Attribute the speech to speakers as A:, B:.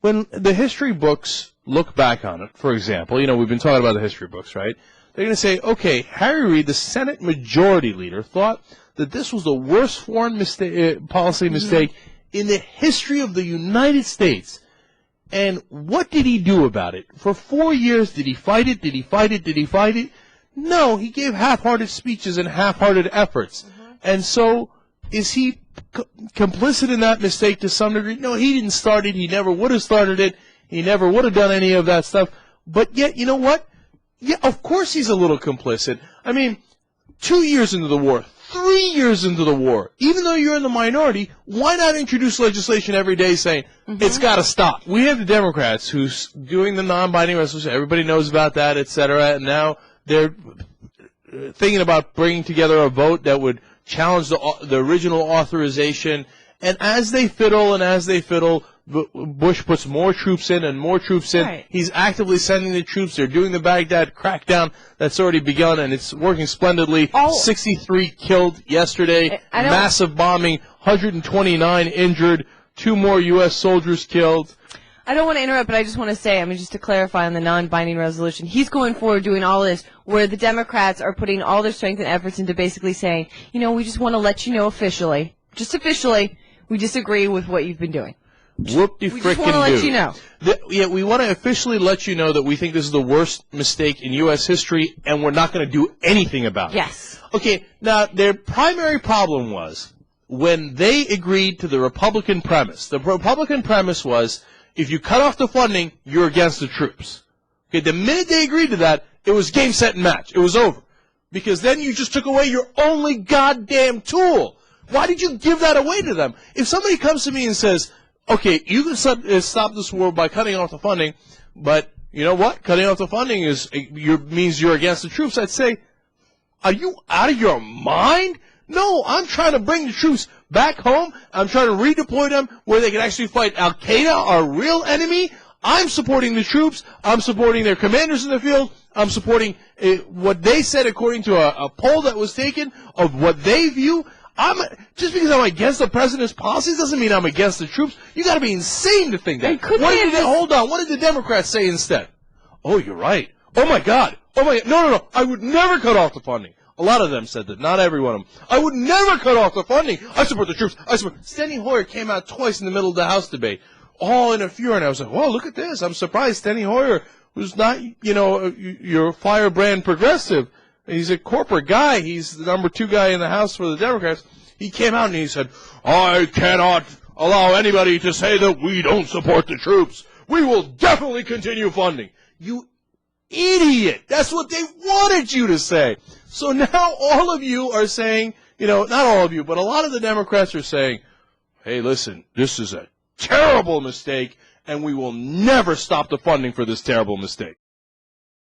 A: when the history books look back on it, for example, we've been talking about the history books, right? They're going to say, okay, Harry Reid, the Senate Majority Leader, thought that this was the worst foreign policy mistake in the history of the United States. And what did he do about it? For 4 years, did he fight it? Did he fight it? Did he fight it? No, he gave half-hearted speeches and half-hearted efforts. And so, is he complicit in that mistake to some degree? No, he didn't start it. He never would have started it. He never would have done any of that stuff. But yet, you know what? Yeah, of course he's a little complicit. I mean, 2 years into the war, 3 years into the war, even though you're in the minority, why not introduce legislation every day saying, it's got to stop? We have the Democrats who's doing the non-binding resolution. Everybody knows about that, et cetera, and now they're thinking about bringing together a vote that would challenge the original authorization. And as they fiddle, Bush puts more troops in and more troops in. Right. He's actively sending the troops. They're doing the Baghdad crackdown that's already begun, and it's working splendidly. 63 killed yesterday. Massive bombing. 129 injured. 2 more U.S. soldiers killed.
B: I don't want to interrupt, but I just want to say, just to clarify on the non-binding resolution, he's going forward doing all this where the Democrats are putting all their strength and efforts into basically saying, we just want to let you know officially, just officially, we disagree with what you've been doing.
A: Whoop-de-frickin'
B: We just want to let you know.
A: We want to officially let you know that we think this is the worst mistake in U.S. history, and we're not going to do anything about it.
B: Yes.
A: Okay, now, their primary problem was when they agreed to the Republican premise. The Republican premise was, if you cut off the funding, you're against the troops. Okay, the minute they agreed to that, it was game, set, and match. It was over. Because then you just took away your only goddamn tool. Why did you give that away to them? If somebody comes to me and says, okay, you can stop this war by cutting off the funding, but you know what? Cutting off the funding means you're against the troops. I'd say, are you out of your mind? No, I'm trying to bring the troops back home. I'm trying to redeploy them where they can actually fight Al-Qaeda, our real enemy. I'm supporting the troops. I'm supporting their commanders in the field. I'm supporting what they said according to a poll that was taken of what they view. Just because I'm against the president's policies doesn't mean I'm against the troops. You got to be insane to think that. Hold on. What did the Democrats say instead? Oh, you're right. Oh my God. No. I would never cut off the funding. A lot of them said that. Not every one of them. I would never cut off the funding. I support the troops. Steny Hoyer came out twice in the middle of the House debate, all in a fury, and I was like, "Whoa, look at this! I'm surprised Steny Hoyer, who's not, your firebrand progressive." He's a corporate guy. He's the number 2 guy in the House for the Democrats. He came out and he said, I cannot allow anybody to say that we don't support the troops. We will definitely continue funding. You idiot. That's what they wanted you to say. So now all of you are saying, not all of you, but a lot of the Democrats are saying, hey, listen, this is a terrible mistake, and we will never stop the funding for this terrible mistake.